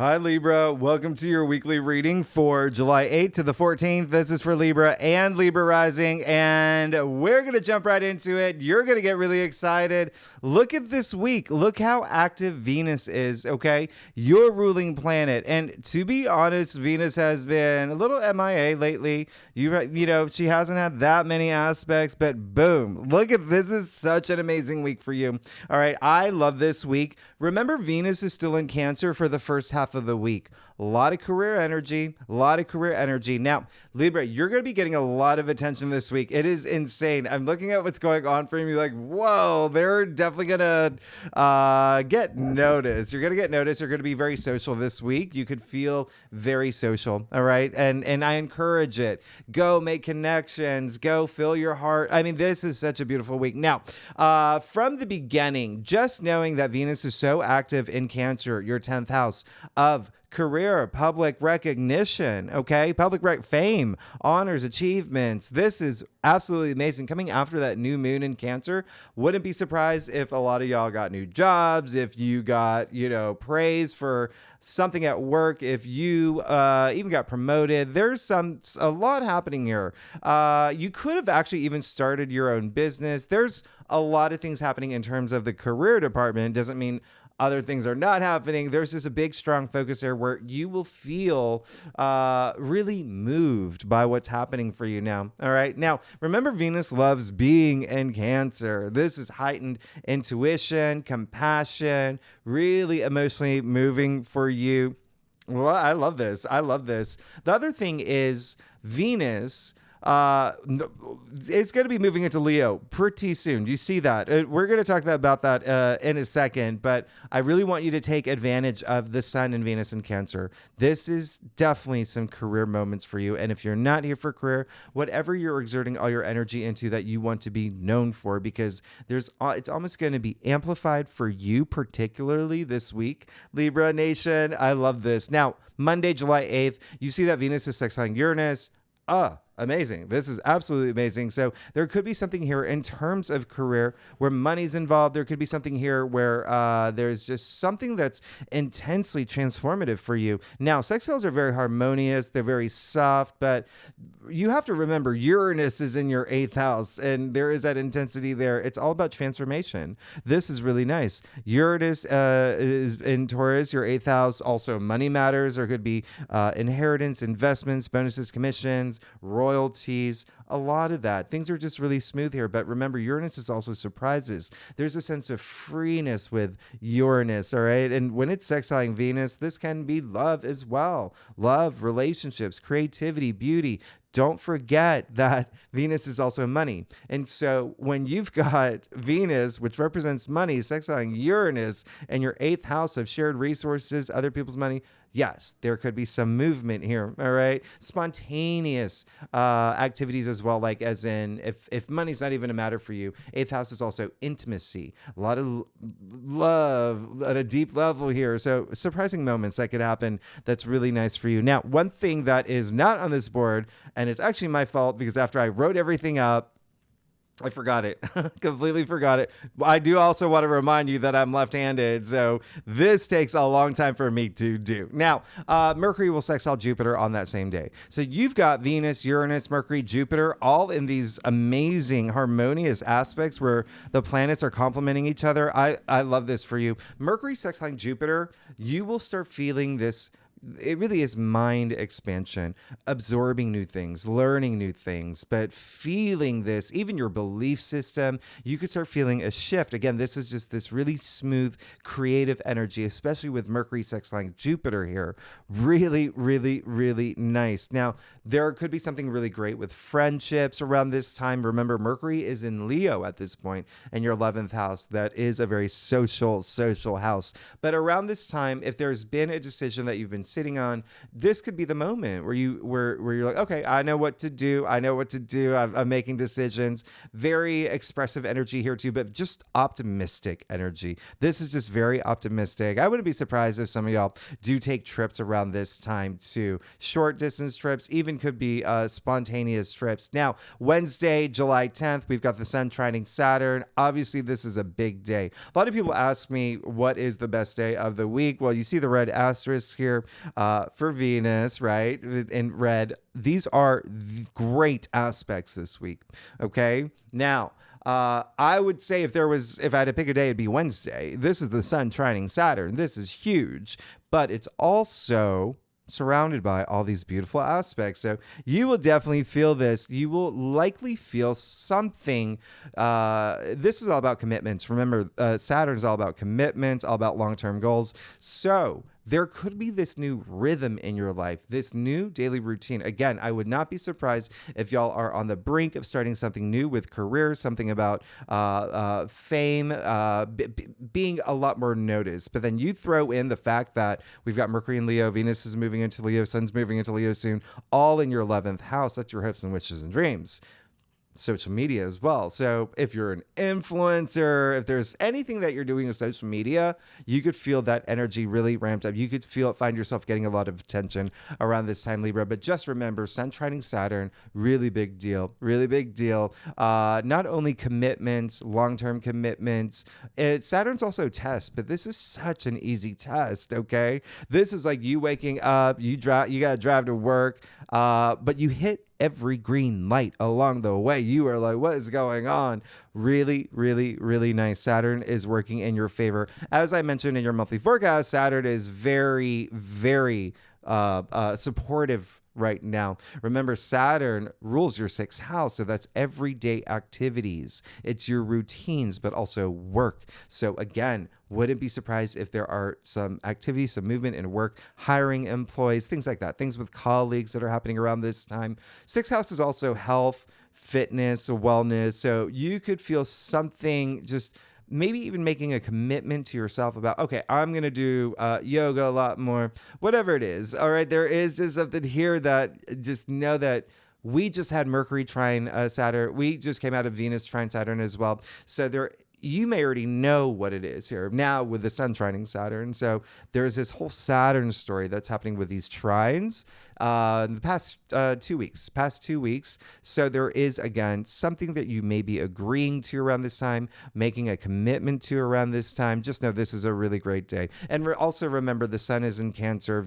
Hi, Libra. Welcome to your weekly reading for July 8th to the 14th. This is for Libra and Libra rising, and we're going to jump right into it. You're going to get really excited. Look at this week. Look how active Venus is, okay? Your ruling planet. And to be honest, Venus has been a little MIA lately. You know, she hasn't had that many aspects, but boom. Look at this. Is such an amazing week for you. All right, I love this week. Remember, Venus is still in Cancer for the first half of the week. A lot of career energy, Now, Libra, you're going to be getting a lot of attention this week. It is insane. I'm looking at what's going on for you, like, whoa, they're definitely going to get noticed. You're going to get noticed. You're going to be very social this week. You could feel very social, all right? And I encourage it. Go make connections. Go fill your heart. I mean, this is such a beautiful week. Now, from the beginning, just knowing that Venus is so active in Cancer, your 10th house of career, public recognition, okay? Fame, honors, achievements. This is absolutely amazing. Coming after that new moon in Cancer, wouldn't be surprised if a lot of y'all got new jobs, if you got, praise for something at work, if you even got promoted. There's a lot happening here. You could have actually even started your own business. There's a lot of things happening in terms of the career department. Doesn't mean other things are not happening. There's just a big, strong focus there where you will feel really moved by what's happening for you now. All right. Now, remember, Venus loves being in Cancer. This is heightened intuition, compassion, really emotionally moving for you. Well, I love this. The other thing is Venus. It's going to be moving into Leo pretty soon. You see that. We're going to talk about that in a second, but I really want you to take advantage of the Sun and Venus in Cancer. This is definitely some career moments for you. And if you're not here for career, whatever you're exerting all your energy into that you want to be known for, because it's almost going to be amplified for you, particularly this week, Libra Nation. I love this. Now, Monday, July 8th, you see that Venus is sextiling Uranus. Amazing. This is absolutely amazing. So there could be something here in terms of career where money's involved. There could be something here where there's just something that's intensely transformative for you. Now, sextiles are very harmonious. They're very soft, but you have to remember Uranus is in your 8th house and there is that intensity there. It's all about transformation. This is really nice. Uranus is in Taurus, your 8th house. Also, money matters. There could be inheritance, investments, bonuses, commissions, royalties, a lot of that. Things are just really smooth here. But remember, Uranus is also surprises. There's a sense of freeness with Uranus, all right? And when it's sextiling Venus, this can be love as well. Love, relationships, creativity, beauty. Don't forget that Venus is also money. And so when you've got Venus, which represents money, sextiling Uranus, and your 8th house of shared resources, other people's money, yes, there could be some movement here, all right? Spontaneous activities as well, like as in if money's not even a matter for you, 8th house is also intimacy, a lot of love at a deep level here. So surprising moments that could happen that's really nice for you. Now, one thing that is not on this board, and it's actually my fault because after I wrote everything up, I forgot it. Completely forgot it. I do also want to remind you that I'm left-handed, so this takes a long time for me to do. Now, Mercury will sextile Jupiter on that same day. So you've got Venus, Uranus, Mercury, Jupiter, all in these amazing harmonious aspects where the planets are complementing each other. I love this for you. Mercury sextiling Jupiter, you will start feeling this. It really is mind expansion, absorbing new things, learning new things, but feeling this, even your belief system, you could start feeling a shift. Again, this is just this really smooth, creative energy, especially with Mercury sextiling Jupiter here. Really, really, really nice. Now, there could be something really great with friendships around this time. Remember, Mercury is in Leo at this point, and your 11th house, that is a very social house. But around this time, if there's been a decision that you've been sitting on, this could be the moment where you're like, okay, I know what to do. I'm making decisions. Very expressive energy here too, but just optimistic energy. This is just very optimistic. I wouldn't be surprised if some of y'all do take trips around this time too. Short distance trips, even could be spontaneous trips. Now, Wednesday, July 10th, we've got the sun trining Saturn. Obviously, this is a big day. A lot of people ask me, what is the best day of the week? Well, you see the red asterisk here for Venus, right? In red. These are great aspects this week. Okay. Now, I would say if I had to pick a day, it'd be Wednesday. This is the sun trining Saturn. This is huge, but it's also surrounded by all these beautiful aspects. So you will definitely feel this. You will likely feel something. This is all about commitments. Remember, Saturn is all about commitments, all about long-term goals. So there could be this new rhythm in your life, this new daily routine. Again, I would not be surprised if y'all are on the brink of starting something new with career, something about fame, being a lot more noticed. But then you throw in the fact that we've got Mercury in Leo, Venus is moving into Leo, Sun's moving into Leo soon, all in your 11th house. That's your hopes and wishes and dreams. Social media as well. So if you're an influencer, if there's anything that you're doing with social media, you could feel that energy really ramped up. You could find yourself getting a lot of attention around this time, Libra. But just remember, sun trining Saturn, really big deal. Not only commitments, long-term commitments. Saturn's also a test, but this is such an easy test, okay? This is like you waking up, you got to drive to work, but you hit every green light along the way. You are like, what is going on? Really, really, really nice. Saturn is working in your favor. As I mentioned in your monthly forecast, Saturn is very, very supportive right now. Remember, Saturn rules your 6th house, so that's everyday activities. It's your routines, but also work. So again, wouldn't be surprised if there are some activities, some movement in work, hiring employees, things like that, things with colleagues that are happening around this time. 6th house is also health, fitness, wellness. So you could feel something, just maybe even making a commitment to yourself about, okay, I'm going to do yoga a lot more, whatever it is. All right. There is just something here that just know that we just had Mercury trine Saturn. We just came out of Venus trine Saturn as well. So you may already know what it is here now with the sun trining Saturn. So there's this whole Saturn story that's happening with these trines in the past 2 weeks. So there is, again, something that you may be agreeing to around this time, making a commitment to around this time. Just know this is a really great day. And also remember, the sun is in Cancer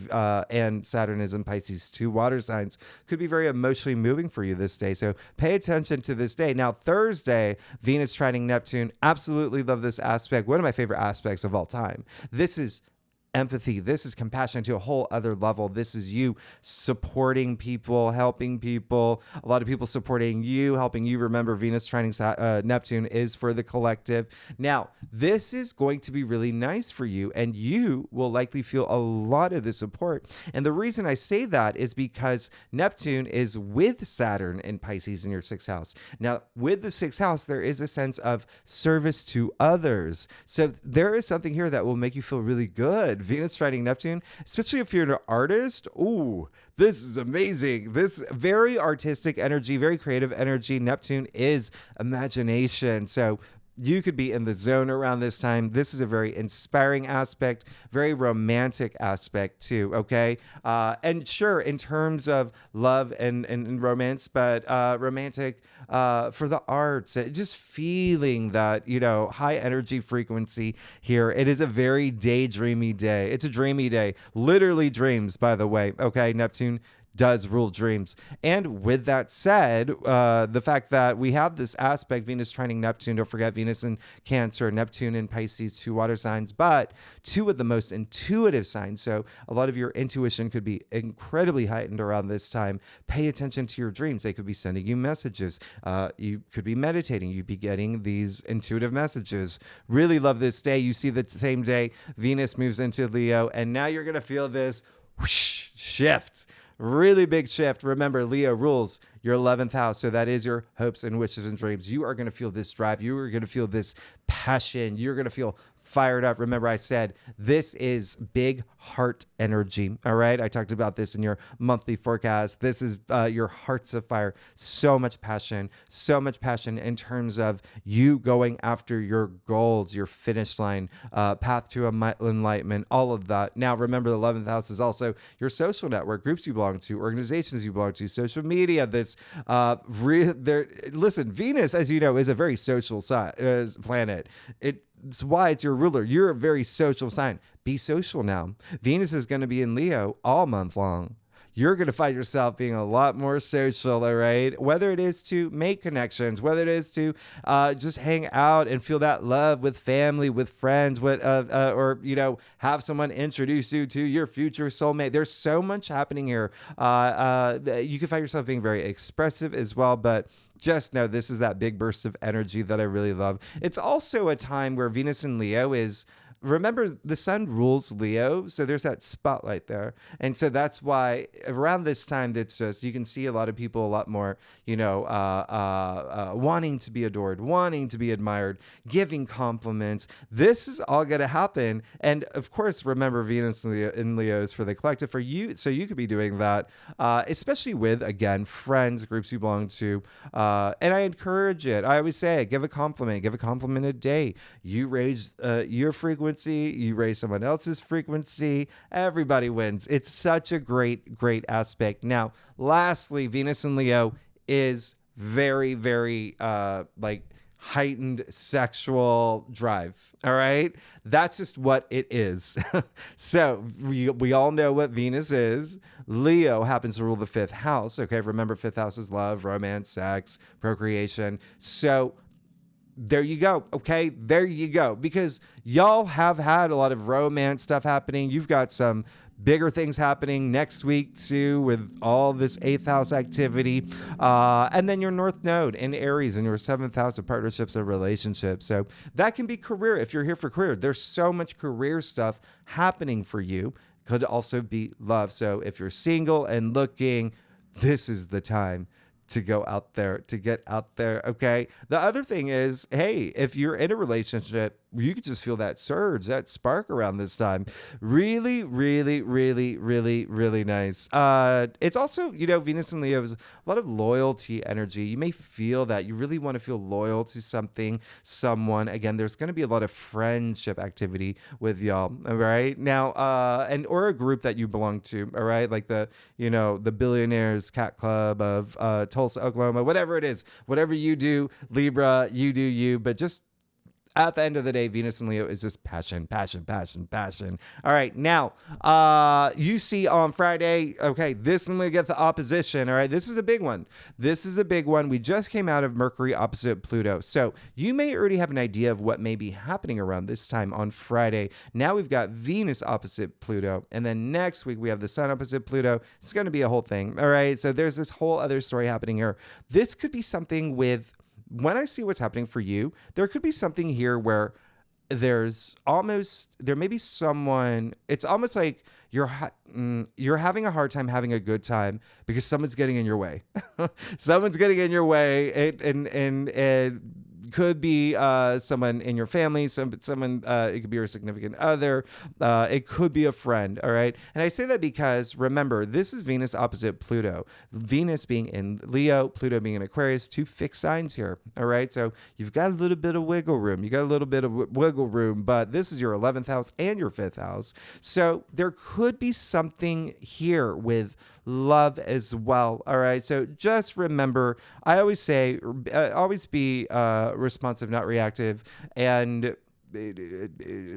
and Saturn is in Pisces, 2 water signs. Could be very emotionally moving for you this day. So pay attention to this day. Now, Thursday, Venus trining Neptune. Absolutely love this aspect. One of my favorite aspects of all time. This is empathy. This is compassion to a whole other level. This is you supporting people, helping people. A lot of people supporting you, helping you. Remember, Venus trining Neptune is for the collective. Now, this is going to be really nice for you, and you will likely feel a lot of the support. And the reason I say that is because Neptune is with Saturn in Pisces in your 6th house. Now, with the 6th house, there is a sense of service to others. So there is something here that will make you feel really good. Venus trining Neptune, especially if you're an artist. Ooh, this is amazing. This very artistic energy, very creative energy. Neptune is imagination. So you could be in the zone around this time. This is a very inspiring aspect, very romantic aspect too, okay? And sure, in terms of love and romance, but romantic for the arts, just feeling that, high energy frequency here. It is a very daydreamy day. It's a dreamy day. Literally dreams, by the way, okay? Neptune does rule dreams. And with that said, the fact that we have this aspect, Venus trining Neptune, don't forget Venus in Cancer, Neptune in Pisces, 2 water signs, but 2 of the most intuitive signs. So a lot of your intuition could be incredibly heightened around this time. Pay attention to your dreams. They could be sending you messages. You could be meditating. You'd be getting these intuitive messages. Really love this day. You see the same day Venus moves into Leo, and now you're going to feel this whoosh, shift. Really big shift. Remember, Leo rules your 11th house. So that is your hopes and wishes and dreams. You are going to feel this drive. You are going to feel this passion. You're going to feel fired up. Remember, I said this is big heart energy. All right. I talked about this in your monthly forecast. This is your hearts of fire. So much passion in terms of you going after your goals, your finish line, path to enlightenment, all of that. Now, remember, the 11th house is also your social network, groups you belong to, organizations you belong to, social media. Listen, Venus, as you know, is a very social planet. It's why it's your ruler. You're a very social sign. Be social now. Venus is going to be in Leo all month long. You're going to find yourself being a lot more social, all right? Whether it is to make connections, whether it is to just hang out and feel that love with family, with friends, or, have someone introduce you to your future soulmate. There's so much happening here. You can find yourself being very expressive as well, but just know this is that big burst of energy that I really love. It's also a time where Venus in Leo is, remember, the sun rules Leo, so there's that spotlight there. And so that's why around this time, that's just, you can see a lot of people a lot more, wanting to be adored, wanting to be admired, giving compliments. This is all going to happen. And of course, remember, Venus in Leo is for the collective, for you. So you could be doing that, especially with, again, friends, groups you belong to. And I encourage it. I always say, give a compliment a day. You raise your frequency. You raise someone else's frequency. Everybody wins. It's such a great, great aspect. Now, lastly, Venus in Leo is very, very heightened sexual drive. All right. That's just what it is. So we all know what Venus is. Leo happens to rule the 5th house. Okay. Remember, 5th house is love, romance, sex, procreation. So there you go. Okay. There you go. Because y'all have had a lot of romance stuff happening. You've got some bigger things happening next week too, with all this 8th house activity. And then your North Node in Aries and your 7th house of partnerships and relationships. So that can be career. If you're here for career, there's so much career stuff happening for you. Could also be love. So if you're single and looking, this is the time to go out there, to get out there. Okay. The other thing is, hey, if you're in a relationship, you could just feel that surge, that spark around this time. Really, really, really, really, really nice. It's also, Venus and Leo is a lot of loyalty energy. You may feel that you really want to feel loyal to something, someone. Again, there's going to be a lot of friendship activity with y'all. All right. Now, or a group that you belong to. All right. Like the Billionaires Cat Club of Tulsa, Oklahoma, whatever it is, whatever you do, Libra, you do you, but just at the end of the day, Venus and Leo is just passion, passion, passion, passion. All right. Now, you see on Friday, okay, this one we get the opposition. All right. This is a big one. We just came out of Mercury opposite Pluto. So you may already have an idea of what may be happening around this time on Friday. Now we've got Venus opposite Pluto. And then next week we have the Sun opposite Pluto. It's going to be a whole thing. All right. So there's this whole other story happening here. This could be something with, when I see what's happening for you, there could be something here where there may be someone, it's almost like you're having a hard time having a good time because someone's getting in your way. Someone's getting in your way. And could be someone in your family, someone, it could be your significant other, it could be a friend, all right? And I say that because, remember, this is Venus opposite Pluto. Venus being in Leo, Pluto being in Aquarius, 2 fixed signs here, all right? So you've got a little bit of wiggle room. But this is your 11th house and your 5th house. So there could be something here with love as well. All right. So just remember, I always say, always be responsive, not reactive, and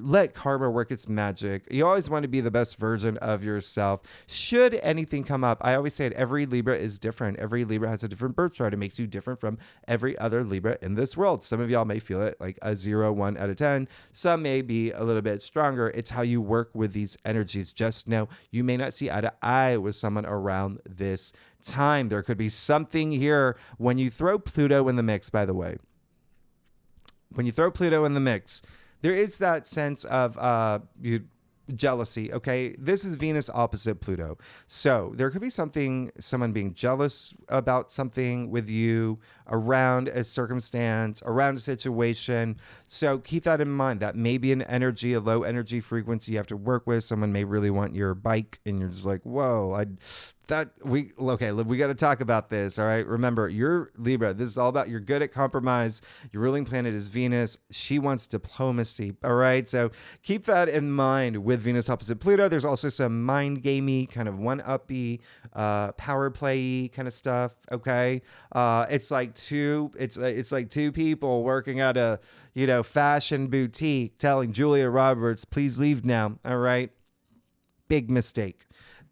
let karma work its magic. You always want to be the best version of yourself. Should anything come up, I always say it, every Libra is different. Every Libra has a different birth chart. It makes you different from every other Libra in this world. Some of y'all may feel it like a 0, 1 out of 10. Some may be a little bit stronger. It's how you work with these energies. Just know you may not see eye to eye with someone around this time. There could be something here when you throw Pluto in the mix, by the way. When you throw Pluto in the mix, there is that sense of jealousy. Okay, this is Venus opposite Pluto, so there could be someone being jealous about something with you, around a circumstance, around a situation. So keep that in mind. That may be an energy, a low energy frequency you have to work with. Someone may really want your bike, and you're just like, whoa, we got to talk about this. All right. Remember, you're Libra. This is all about, you're good at compromise. Your ruling planet is Venus. She wants diplomacy. All right. So keep that in mind with Venus opposite Pluto. There's also some mind gamey, kind of one-uppy, power play kind of stuff. Okay. It's like two people working at a, fashion boutique telling Julia Roberts, please leave now. All right. Big mistake.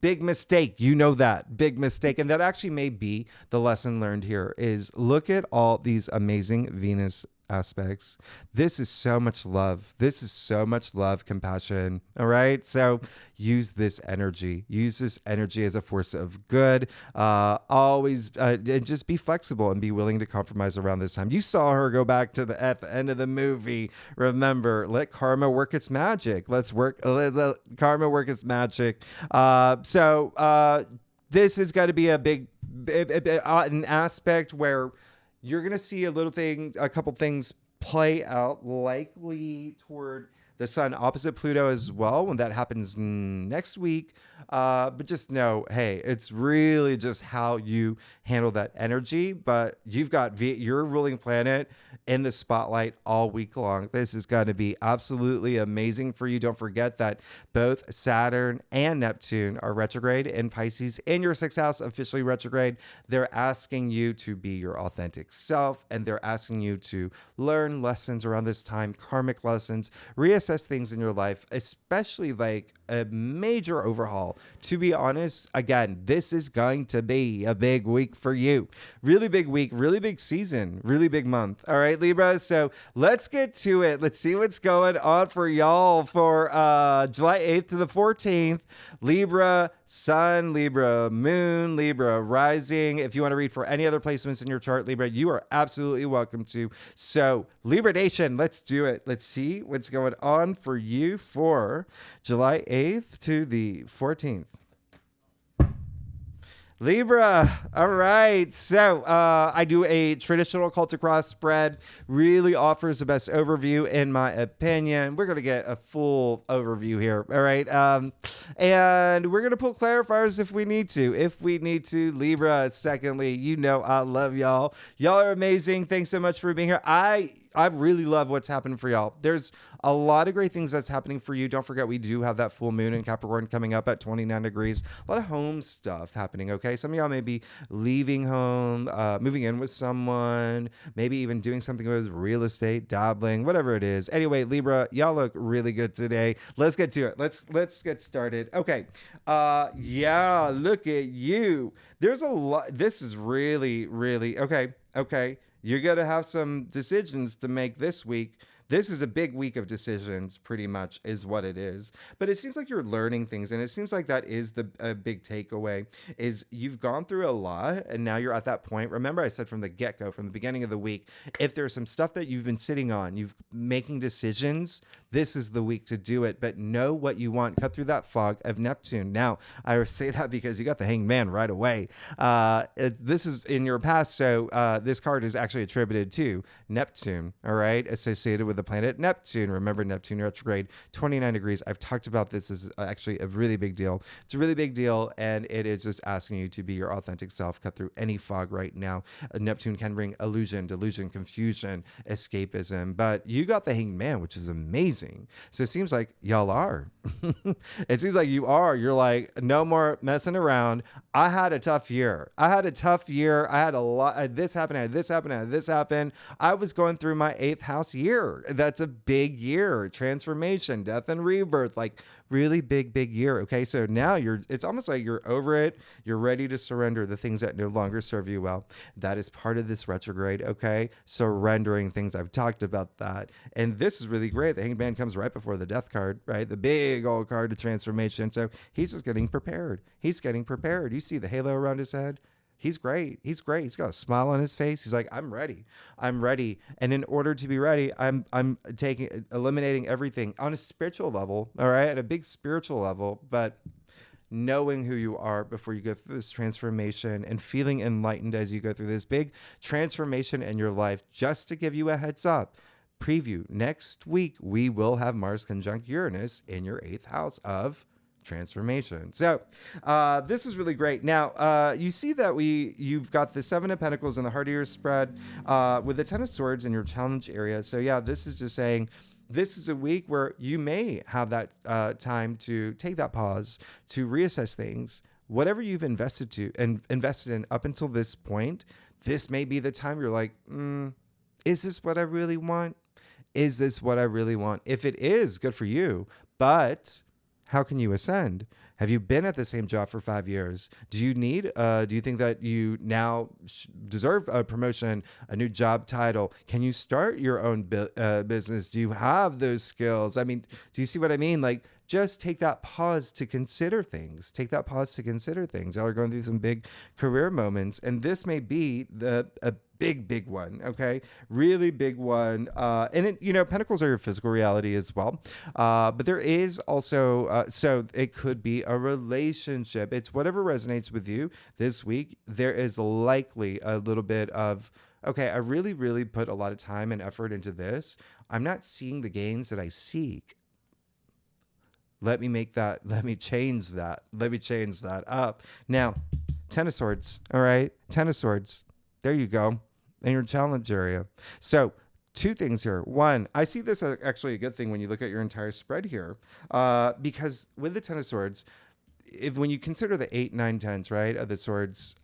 Big mistake. You know that. Big mistake. And that actually may be the lesson learned here is look at all these amazing Venus aspects. This is so much love. This is so much love, compassion. All right. So use this energy. Use this energy as a force of good. Always just be flexible and be willing to compromise around this time. You saw her go back to at the end of the movie. Remember, let karma work its magic. Let karma work its magic. This is going to be a big an aspect where you're going to see a couple things play out, likely toward the sun opposite Pluto as well, when that happens next week. But just know, hey, it's really just how you handle that energy. But you've got your ruling planet in the spotlight all week long. This is going to be absolutely amazing for you. Don't forget that both Saturn and Neptune are retrograde in Pisces in your sixth house, officially retrograde. They're asking you to be your authentic self, and they're asking you to learn lessons around this time, karmic lessons, reassess things in your life, especially like a major overhaul. To be honest, again, this is going to be a big week for you. Really big week, really big season, really big month. All right, Libra. So let's get to it. Let's see what's going on for y'all for July 8th to the 14th. Libra, Sun, Libra, Moon, Libra, Rising. If you want to read for any other placements in your chart, Libra, you are absolutely welcome to. So, Libra Nation, let's do it. Let's see what's going on for you for July 8th to the 14th. Libra. All right. So I do a traditional Cultic cross spread. Really offers the best overview, in my opinion. We're going to get a full overview here. All right. And we're going to pull clarifiers if we need to. Libra, secondly, I love y'all. Y'all are amazing. Thanks so much for being here. I really love what's happening for y'all. There's a lot of great things that's happening for you. Don't forget, we do have that full moon in Capricorn coming up at 29 degrees. A lot of home stuff happening, okay? Some of y'all may be leaving home, moving in with someone, maybe even doing something with real estate, dabbling, whatever it is. Anyway, Libra, y'all look really good today. Let's get to it. Let's get started. Okay. Yeah, look at you. There's a lot. This is really, really, okay. You're going to have some decisions to make this week. This is a big week of decisions, pretty much, is what it is. But it seems like you're learning things, and it seems like that is a big takeaway, is you've gone through a lot, and now you're at that point. Remember, I said from the get-go, from the beginning of the week, if there's some stuff that you've been sitting on, you've making decisions, this is the week to do it. But know what you want. Cut through that fog of Neptune. Now, I say that because you got the Hanged Man right away. This is in your past, so this card is actually attributed to Neptune, all right, associated with the planet Neptune. Remember, Neptune retrograde, 29 degrees. I've talked about this as actually a really big deal. It's a really big deal, and it is just asking you to be your authentic self. Cut through any fog right now. Neptune can bring illusion, delusion, confusion, escapism, but you got the Hanged Man, which is amazing. So it seems like y'all are. It seems like you are. You're like, no more messing around. I had a tough year. I had a lot. This happened. I was going through my 8th house year. That's a big year. Transformation, death and rebirth, like really big year. Okay. So now it's almost like you're over it. You're ready to surrender the things that no longer serve you well. That is part of this retrograde. Okay. Surrendering things. I've talked about that. And this is really great. The Hanged Man comes right before the Death card, right? The big old card of transformation. So he's just getting prepared. You see the halo around his head. He's great. He's great. He's got a smile on his face. He's like, I'm ready. I'm ready. And in order to be ready, I'm eliminating everything on a spiritual level, all right, at a big spiritual level, but knowing who you are before you go through this transformation and feeling enlightened as you go through this big transformation in your life. Just to give you a heads up, preview, next week we will have Mars conjunct Uranus in your 8th house of transformation. So this is really great. Now you see that you've got the 7 of Pentacles in the heart of your spread with the 10 of Swords in your challenge area. So yeah, this is just saying this is a week where you may have that time to take that pause to reassess things. Whatever you've invested in up until this point, this may be the time you're like, is this what I really want? Is this what I really want? If it is, good for you. But how can you ascend? Have you been at the same job for 5 years? Do you think that you now deserve a promotion, a new job title? Can you start your own business? Do you have those skills? I mean, do you see what I mean? Like, just take that pause to consider things. Y'all are going through some big career moments, and this may be a big one, okay? Really big one. And it, Pentacles are your physical reality as well. But there is also, so it could be a relationship. It's whatever resonates with you this week. There is likely a little bit of, okay, I really, really put a lot of time and effort into this. I'm not seeing the gains that I seek. Let me change that up. Now, 10 of Swords, all right? 10 of Swords. There you go. In your challenge area. So 2 things here. One, I see this as actually a good thing when you look at your entire spread here, because with the 10 of Swords, when you consider the 8, 9, 10s, right, of the swords,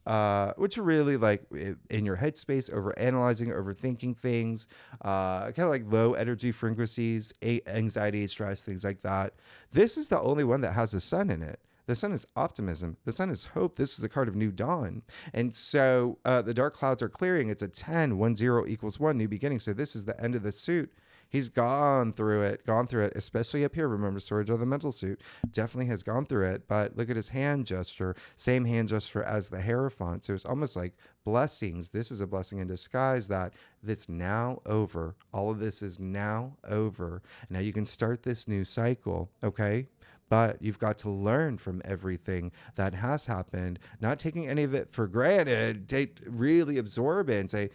which are really like in your headspace, over analyzing, overthinking things, kind of like low energy frequencies, anxiety, stress, things like that. This is the only one that has the sun in it. The sun is optimism. The sun is hope. This is the card of new dawn. And so the dark clouds are clearing. It's a 10, 1, 0 equals 1, new beginning. So this is the end of the suit. He's gone through it, especially up here. Remember, swords are the mental suit. Definitely has gone through it. But look at his hand gesture, same hand gesture as the Hierophant. So it's almost like blessings. This is a blessing in disguise that it's now over. All of this is now over. Now you can start this new cycle, okay? But you've got to learn from everything that has happened, not taking any of it for granted. Really absorb it and say,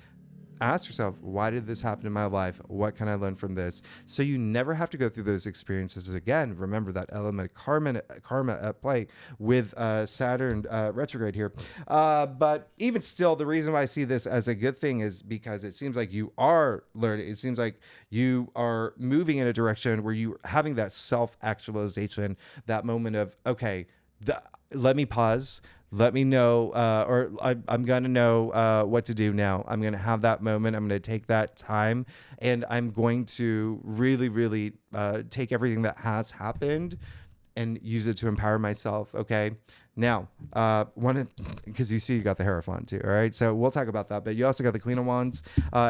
ask yourself, why did this happen in my life? What can I learn from this? So you never have to go through those experiences again. Remember that element of karma at play with Saturn retrograde here. But even still, the reason why I see this as a good thing is because it seems like you are learning. It seems like you are moving in a direction where you're having that self-actualization, that moment of, okay, let me pause. Let me know, I'm going to know what to do now. I'm going to have that moment. I'm going to take that time, and I'm going to really, really take everything that has happened and use it to empower myself. Okay. Now, because you see you got the Hierophant too. All right. So we'll talk about that. But you also got the Queen of Wands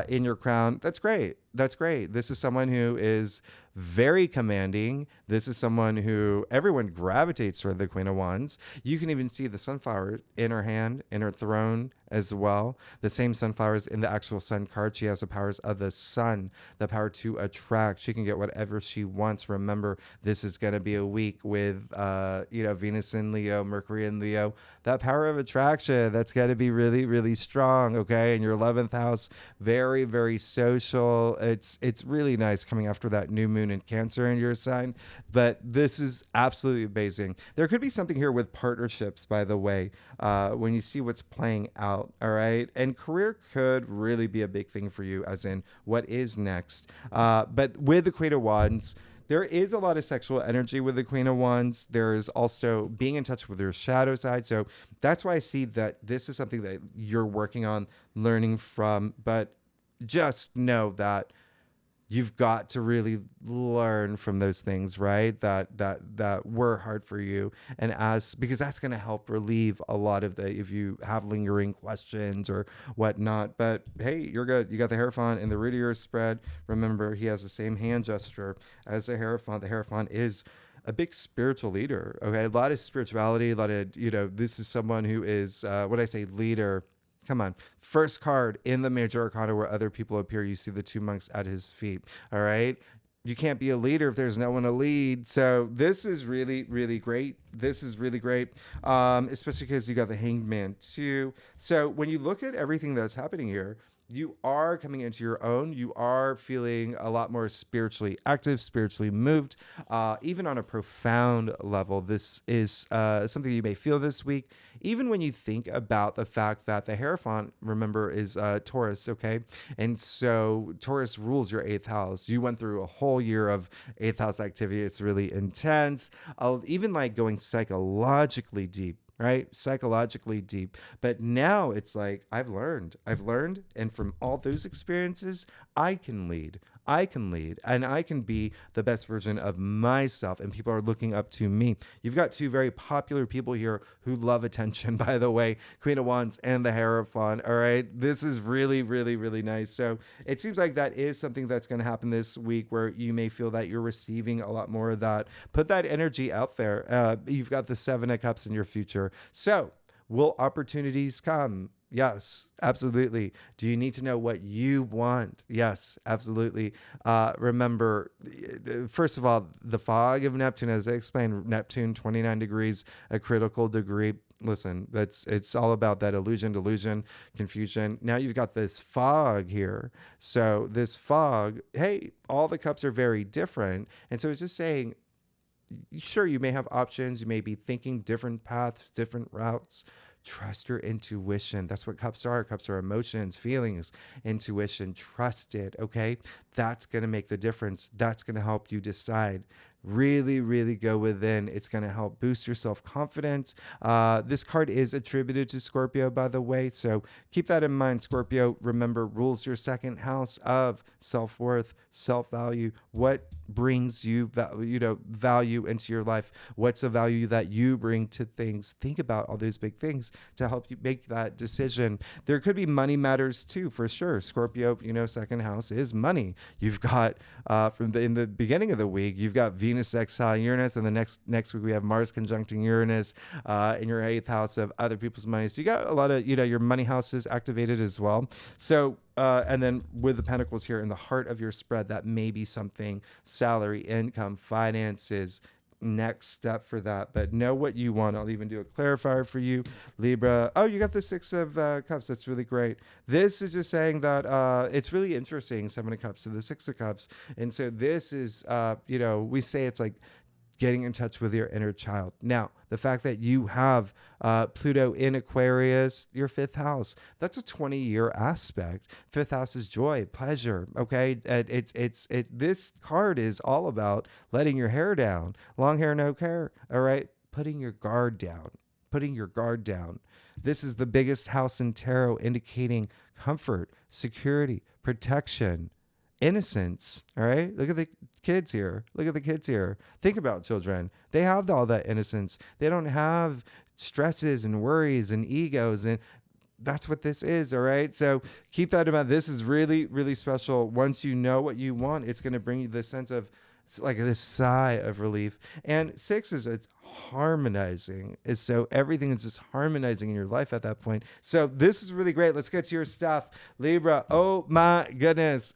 in your crown. That's great. This is someone who is very commanding. This is someone who everyone gravitates toward the Queen of Wands. You can even see the sunflower in her hand, in her throne as well. The same sunflowers in the actual sun card. She has the powers of the sun, the power to attract. She can get whatever she wants. Remember, this is going to be a week with, Venus in Leo, Mercury in Leo. That power of attraction, that's got to be really, really strong. Okay. In your 11th house, very, very social. It's really nice coming after that new moon in Cancer in your sign, but this is absolutely amazing. There could be something here with partnerships, by the way, when you see what's playing out. All right. And career could really be a big thing for you, as in what is next. But with the Queen of Wands, there is a lot of sexual energy with the Queen of Wands. There's also being in touch with your shadow side. So that's why I see that this is something that you're working on learning from, but just know that you've got to really learn from those things, right? That were hard for you, and because that's going to help relieve a lot of if you have lingering questions or whatnot. But hey, you're good. You got the Hierophant in the root of your spread. Remember, he has the same hand gesture as the Hierophant. The Hierophant is a big spiritual leader. Okay. A lot of spirituality, a lot of, this is someone who is, when I say leader, come on. First card in the major arcana where other people appear. You see the two monks at his feet. All right. You can't be a leader if there's no one to lead. So this is really, really great. This is really great, especially because you got the Hanged Man too. So when you look at everything that's happening here, you are coming into your own. You are feeling a lot more spiritually active, spiritually moved, even on a profound level. This is something you may feel this week, even when you think about the fact that the Hierophant, remember, is Taurus, okay? And so Taurus rules your 8th house. You went through a whole year of 8th house activity. It's really intense, even like going psychologically deep. Right? Psychologically deep. But now it's like, I've learned. And from all those experiences, I can lead, and I can be the best version of myself. And people are looking up to me. You've got two very popular people here who love attention, by the way, Queen of Wands and the Hierophant. All right. This is really, really, really nice. So it seems like that is something that's going to happen this week where you may feel that you're receiving a lot more of that. Put that energy out there. You've got the 7 of Cups in your future. So will opportunities come? Yes, absolutely. Do you need to know what you want? Yes, absolutely. Remember, first of all, the fog of Neptune, as I explained, Neptune, 29 degrees, a critical degree. Listen, it's all about that illusion, delusion, confusion. Now you've got this fog here. So this fog, hey, all the cups are very different. And so it's just saying, sure, you may have options. You may be thinking different paths, different routes. Trust your intuition. That's what cups are. Cups are emotions, feelings, intuition. Trust it, okay? That's going to make the difference. That's going to help you decide. Really, really go within. It's going to help boost your self-confidence. This card is attributed to Scorpio, by the way. So keep that in mind. Scorpio, remember, rules your 2nd house of self-worth, self-value. What brings you value into your life? What's the value that you bring to things? Think about all these big things to help you make that decision. There could be money matters too, for sure. Scorpio, 2nd house is money. You've got in the beginning of the week, you've got Venus sextile Uranus, and the next week we have Mars conjuncting Uranus in your 8th house of other people's money. So you got a lot of your money houses activated as well. So and then with the Pentacles here in the heart of your spread, that may be something: salary, income, finances. Next step for that, but know what you want. I'll even do a clarifier for you, Libra. Oh, you got the 6 of Cups. That's really great. This is just saying that it's really interesting. 7 of Cups to the 6 of Cups, and so this is we say it's like getting in touch with your inner child. Now, the fact that you have Pluto in Aquarius, your 5th house, that's a 20-year aspect. 5th house is joy, pleasure. Okay, this card is all about letting your hair down. Long hair, no care. All right, putting your guard down. This is the biggest house in tarot, indicating comfort, security, protection, innocence. All right, look at the kids here. Think about children. They have all that innocence. They don't have stresses and worries and egos, and that's what this is. All right, so keep that in mind. This is really, really special. Once you know what you want, it's going to bring you this sense of, it's like this sigh of relief. And 6 is, it's harmonizing. So everything is just harmonizing in your life at that point. So this is really great. Let's get to your stuff, Libra. Oh my goodness.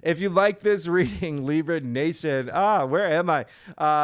If you like this reading, Libra Nation, where am I?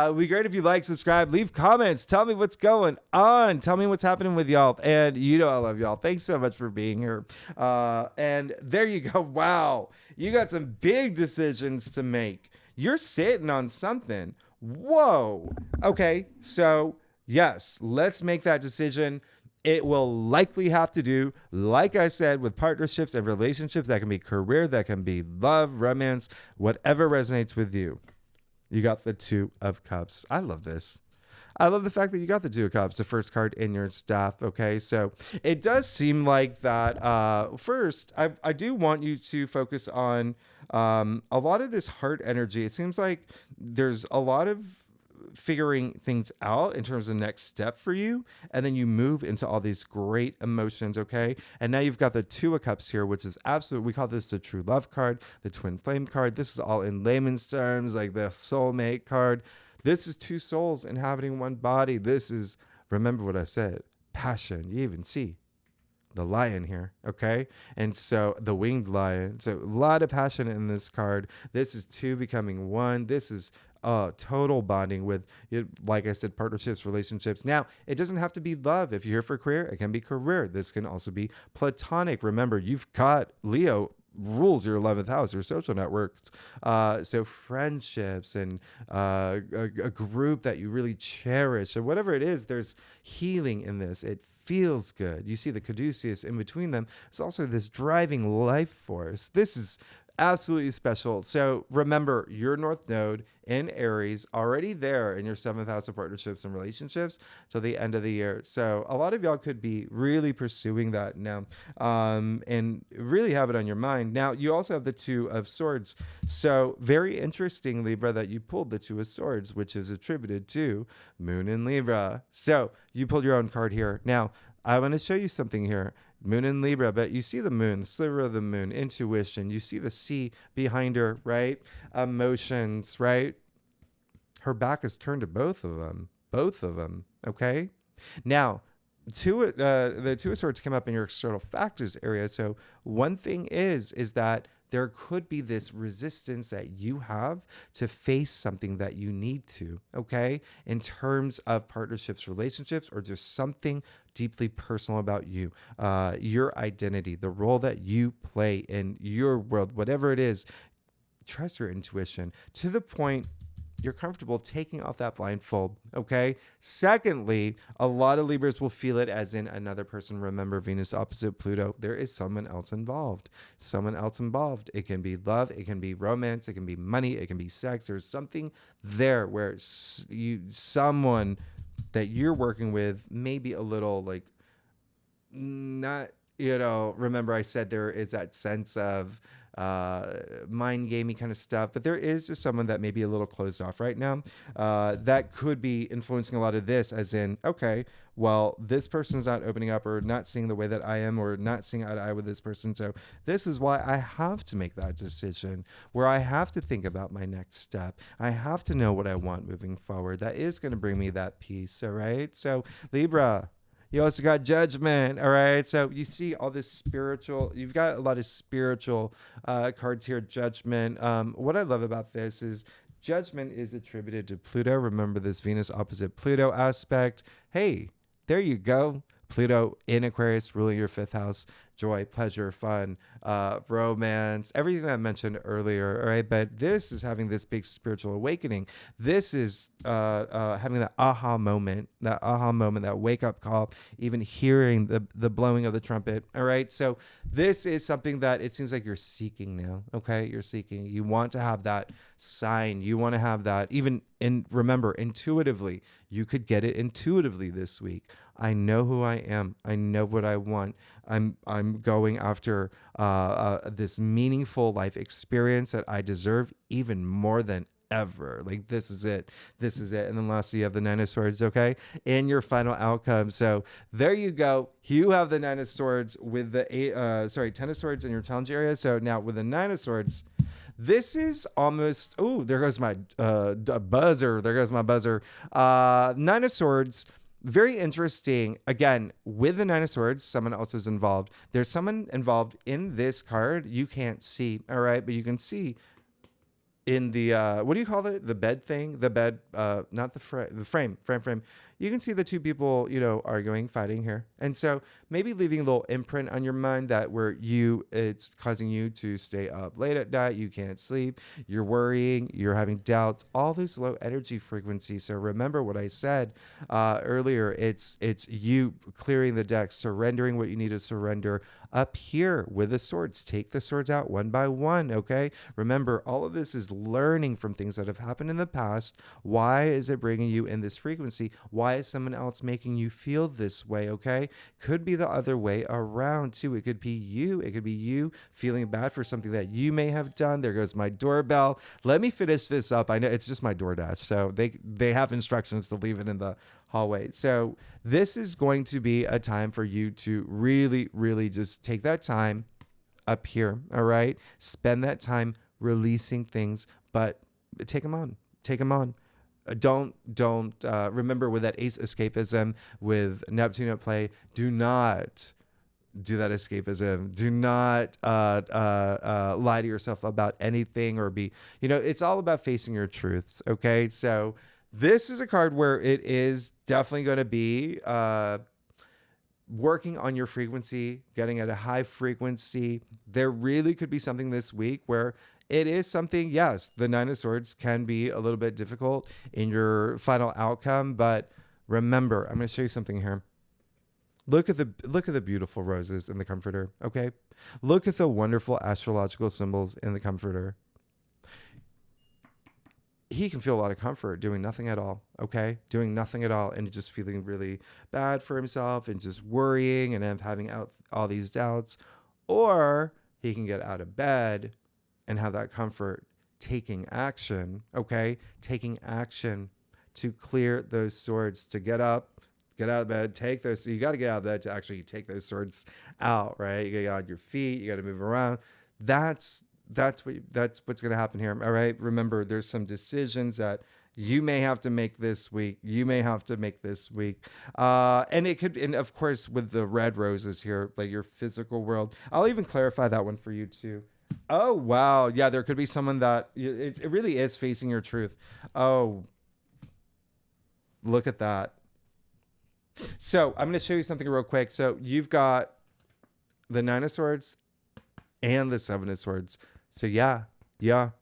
It'd be great if you like, subscribe, leave comments. Tell me what's going on. Tell me what's happening with y'all. And I love y'all. Thanks so much for being here. And there you go. Wow. You got some big decisions to make. You're sitting on something. Whoa. Okay. So yes, let's make that decision. It will likely have to do, like I said, with partnerships and relationships. That can be career, that can be love, romance, whatever resonates with you. You got the 2 of Cups. I love this. I love the fact that you got the 2 of Cups, the first card in your staff. Okay, so it does seem like that. First, I do want you to focus on a lot of this heart energy. It seems like there's a lot of figuring things out in terms of next step for you, and then you move into all these great emotions. Okay, and now you've got the 2 of Cups here, which is absolute, we call this the true love card, the twin flame card. This is all in layman's terms, like the soulmate card. This is two souls inhabiting one body. This is, remember what I said, passion. You even see the lion here, okay? And so the winged lion. So a lot of passion in this card. This is two becoming one. This is total bonding with, like I said, partnerships, relationships. Now, it doesn't have to be love. If you're here for career, it can be career. This can also be platonic. Remember, you've got Leo rules your 11th house, your social networks. So friendships and a group that you really cherish, or whatever it is, there's healing in this. It feels good. You see the caduceus in between them. It's also this driving life force. This is absolutely special. So remember, your North Node in Aries already there in your 7th house of partnerships and relationships till the end of the year. So a lot of y'all could be really pursuing that now, and really have it on your mind. Now, you also have the Two of Swords. So very interesting, Libra, that you pulled the Two of Swords, which is attributed to Moon in Libra. So you pulled your own card here. Now, I want to show you something here. Moon in Libra, but you see the moon, the sliver of the moon, intuition. You see the sea behind her, right? Emotions, right? Her back is turned to both of them, okay? Now, the Two of Swords come up in your external factors area. So one thing is that there could be this resistance that you have to face something that you need to, okay? In terms of partnerships, relationships, or just something deeply personal about you, your identity, the role that you play in your world, whatever it is. Trust your intuition to the point you're comfortable taking off that blindfold, okay? Secondly, a lot of Libras will feel it as in another person. Remember, Venus opposite Pluto. There is someone else involved. It can be love. It can be romance. It can be money. It can be sex. There's something there where someone that you're working with may be a little like not, remember I said there is that sense of mind gamey kind of stuff, but there is just someone that may be a little closed off right now, that could be influencing a lot of this, as in, okay, well, this person's not opening up or not seeing the way that I am, or not seeing eye to eye with this person. So this is why I have to make that decision, where I have to think about my next step. I have to know what I want moving forward. That is going to bring me that peace. All right. So Libra, you also got Judgment, all right? So you see all this spiritual, you've got a lot of spiritual cards here, Judgment. What I love about this is Judgment is attributed to Pluto. Remember this Venus opposite Pluto aspect. Hey, there you go. Pluto in Aquarius, ruling your 5th house. Joy, pleasure, fun, romance, everything that I mentioned earlier, all right? But this is having this big spiritual awakening. This is having that aha moment, that wake-up call, even hearing the blowing of the trumpet, all right? So this is something that it seems like you're seeking now, okay? You're seeking. You want to have that sign. You want to have that, even remember, intuitively. You could get it intuitively this week. I know who I am. I know what I want. I'm going after this meaningful life experience that I deserve even more than ever. Like, this is it. And then lastly, you have the Nine of Swords, okay? And your final outcome. So there you go. You have the Nine of Swords with the Ten of Swords in your challenge area. So now with the Nine of Swords, this is almost, there goes my buzzer. Nine of Swords. Very interesting. Again, with the Nine of Swords, someone else is involved. There's someone involved in this card you can't see, all right? But you can see in the, what do you call it? The bed thing? The bed, not the frame. You can see the two people, arguing, fighting here. And so maybe leaving a little imprint on your mind that it's causing you to stay up late at night. You can't sleep. You're worrying. You're having doubts. All those low energy frequencies. So remember what I said earlier. It's you clearing the deck, surrendering what you need to surrender up here with the swords. Take the swords out one by one, okay? Remember, all of this is learning from things that have happened in the past. Why is it bringing you in this frequency? Why is someone else making you feel this way, okay? Could be the other way around too. It could be you. It could be you feeling bad for something that you may have done. There goes my doorbell. Let me finish this up. I know it's just my DoorDash, so they have instructions to leave it in the hallway. So this is going to be a time for you to really, really just take that time up here, all right? Spend that time releasing things, but take them on. don't remember with that ace escapism with Neptune at play, do not do that escapism. Do not lie to yourself about anything or be, it's all about facing your truths. Okay. So this is a card where it is definitely going to be working on your frequency, getting at a high frequency. There really could be something this week where it is something, yes, the Nine of Swords can be a little bit difficult in your final outcome, but remember, I'm going to show you something here. Look at the beautiful roses in the comforter, okay? Look at the wonderful astrological symbols in the comforter. He can feel a lot of comfort doing nothing at all, okay? Doing nothing at all and just feeling really bad for himself and just worrying and having out all these doubts. Or he can get out of bed and have that comfort, taking action, okay? Taking action to clear those swords, to get up, get out of bed, take those. You got to get out of bed to actually take those swords out, right? You got to get on your feet. You got to move around. That's what's going to happen here. All right. Remember, there's some decisions that you may have to make this week. And it could, and of course, with the red roses here, like your physical world, I'll even clarify that one for you too. Oh, wow. Yeah. There could be someone that it really is facing your truth. Oh, look at that. So I'm going to show you something real quick. So you've got the Nine of Swords and the Seven of Swords. So yeah,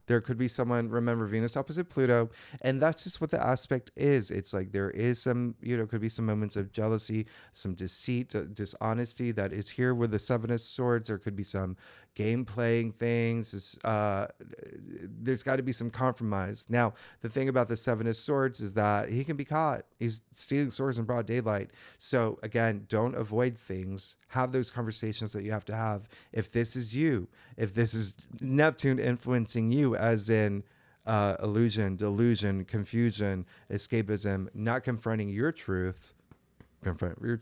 there could be someone, remember Venus opposite Pluto, and that's just what the aspect is. It's like there is some, could be some moments of jealousy, some deceit, dishonesty that is here with the Seven of Swords. There could be some game playing things. There's got to be some compromise. Now, the thing about the Seven of Swords is that he can be caught. He's stealing swords in broad daylight. So again, don't avoid things. Have those conversations that you have to have. If this is you, if this is Neptune influencing you, as in illusion, delusion, confusion, escapism, not confronting your truths, confront your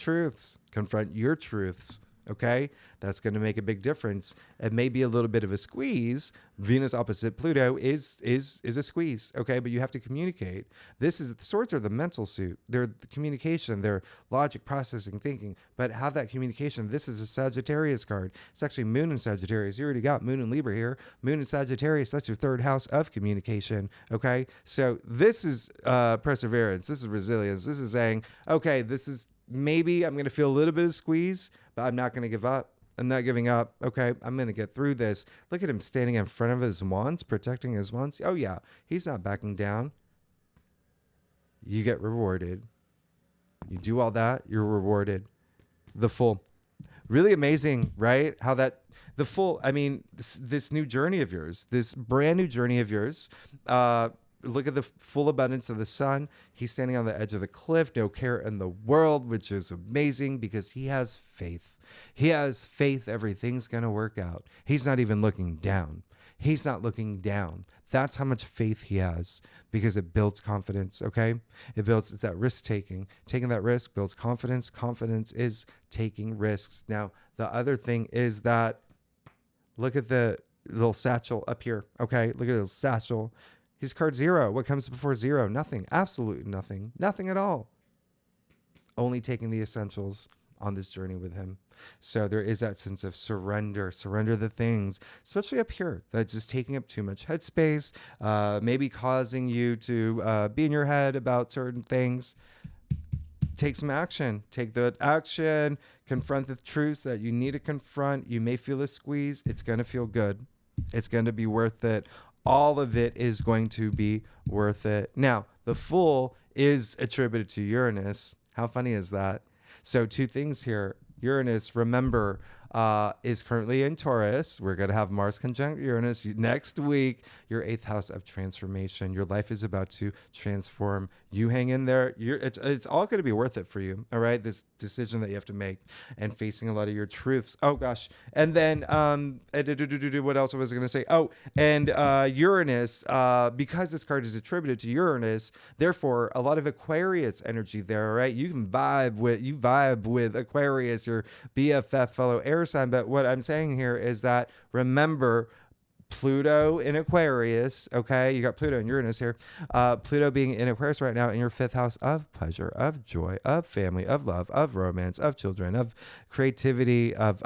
truths. Okay, that's going to make a big difference. It may be a little bit of a squeeze. Venus opposite Pluto is a squeeze. Okay, but you have to communicate. The swords are the mental suit. They're the communication. They're logic, processing, thinking. But have that communication. This is a Sagittarius card. It's actually Moon in Sagittarius. You already got Moon in Libra here. Moon in Sagittarius. That's your third house of communication. Okay, so this is perseverance. This is resilience. This is saying, okay, this is. Maybe I'm going to feel a little bit of squeeze, but I'm not going to give up. I'm not giving up. Okay, I'm going to get through this. Look at him standing in front of his wands, protecting his wands. Oh, yeah, he's not backing down. You get rewarded. You do all that, you're rewarded. The Fool. Really amazing, right? How that, the Fool, I mean, this new journey of yours, this brand new journey of yours, look at the full abundance of the sun. He's standing on the edge of the cliff, no care in the world, which is amazing because he has faith. He has faith everything's going to work out. He's not even looking down. He's not looking down. That's how much faith he has because it builds confidence, okay? It's that risk taking. Taking that risk builds confidence. Confidence is taking risks. Now, the other thing is that look at the little satchel up here, okay? Look at the satchel. He's card 0. What comes before 0? Nothing. Absolutely nothing. Nothing at all. Only taking the essentials on this journey with him. So there is that sense of surrender. Surrender the things, especially up here, that's just taking up too much headspace, maybe causing you to be in your head about certain things. Take some action. Take the action. Confront the truths that you need to confront. You may feel a squeeze. It's going to feel good. It's going to be worth it. All of it is going to be worth it. Now, the Fool is attributed to Uranus. How funny is that? So 2 things here. Uranus, remember, is currently in Taurus. We're going to have Mars conjunct Uranus next week. Your 8th house of transformation. Your life is about to transform. You hang in there. It's all going to be worth it for you. All right. This decision that you have to make and facing a lot of your truths. Oh gosh. And then, what else was I going to say? Oh, and Uranus, because this card is attributed to Uranus, therefore a lot of Aquarius energy there. All right. You can vibe with Aquarius, your BFF fellow air sign. But what I'm saying here is that remember, Pluto in Aquarius, okay? You got Pluto and Uranus here. Pluto being in Aquarius right now in your 5th house of pleasure, of joy, of family, of love, of romance, of children, of creativity, of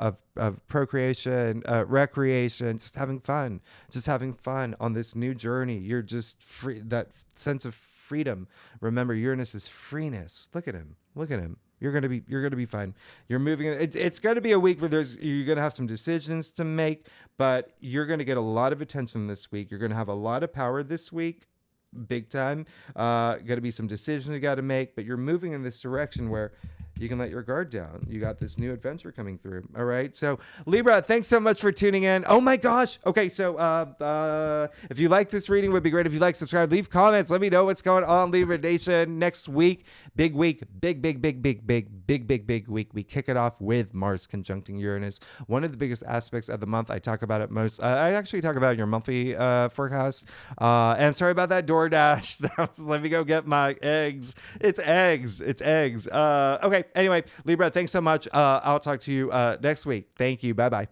procreation, recreation, just having fun on this new journey. You're just free, that sense of freedom. Remember, Uranus is freeness. Look at him. You're gonna be fine. You're moving. It's gonna be a week where you're gonna have some decisions to make, but you're gonna get a lot of attention this week. You're gonna have a lot of power this week, big time. Gonna be some decisions you got to make, but you're moving in this direction where you can let your guard down. You got this new adventure coming through. All right. So Libra, thanks so much for tuning in. Oh my gosh. Okay. So if you like this reading, would be great if you like, subscribe, leave comments. Let me know what's going on, Libra Nation. Next week, big week, big week. We kick it off with Mars conjuncting Uranus. One of the biggest aspects of the month. I talk about it most. I actually talk about your monthly forecast. And sorry about that DoorDash. Let me go get my eggs. It's eggs. Okay. Anyway, Libra, thanks so much. I'll talk to you next week. Thank you. Bye-bye.